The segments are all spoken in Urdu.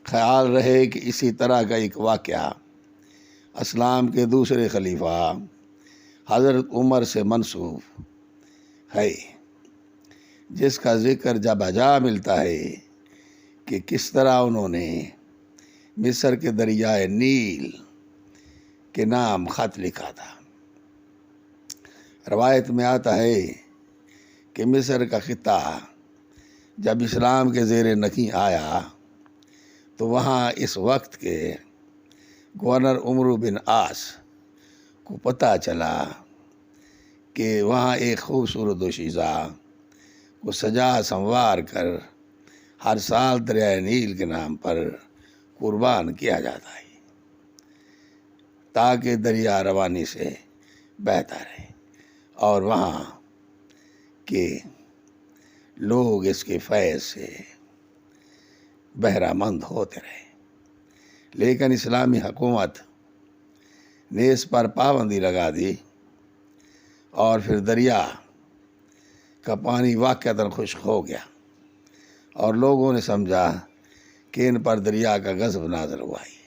خیال رہے کہ اسی طرح کا ایک واقعہ اسلام کے دوسرے خلیفہ حضرت عمر سے منسوب ہے، جس کا ذکر جب جا ملتا ہے کہ کس طرح انہوں نے مصر کے دریائے نیل کے نام خط لکھا تھا۔ روایت میں آتا ہے کہ مصر کا خطہ جب اسلام کے زیر نگین آیا تو وہاں اس وقت کے گورنر عمرو بن عاص کو پتہ چلا کہ وہاں ایک خوبصورت دوشیزہ کو سجا سنوار کر ہر سال دریائے نیل کے نام پر قربان کیا جاتا ہے تاکہ دریا روانی سے بہتا رہے اور وہاں کے لوگ اس کے فیض سے بہرہ مند ہوتے رہے۔ لیکن اسلامی حکومت نے اس پر پابندی لگا دی اور پھر دریا کا پانی واقعتاً خشک ہو گیا اور لوگوں نے سمجھا کہ ان پر دریا کا غضب نازل ہوا ہے۔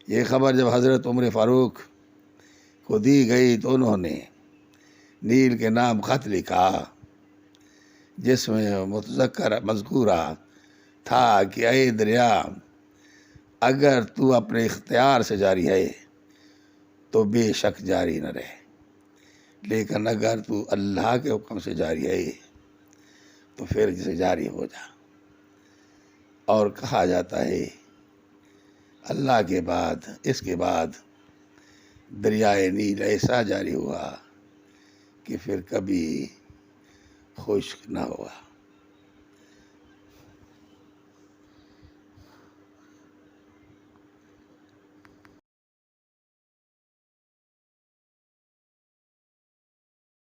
یہ خبر جب حضرت عمر فاروق کو دی گئی تو انہوں نے نیل کے نام خط لکھا جس میں مذکورہ تھا کہ اے دریا، اگر تو اپنے اختیار سے جاری ہے تو بے شک جاری نہ رہے، لیکن اگر تو اللہ کے حکم سے جاری ہے تو پھر اسے جاری ہو جا۔ اور کہا جاتا ہے اللہ کے بعد اس کے بعد دریائے نیل ایسا جاری ہوا کہ پھر کبھی خشک نہ ہوا۔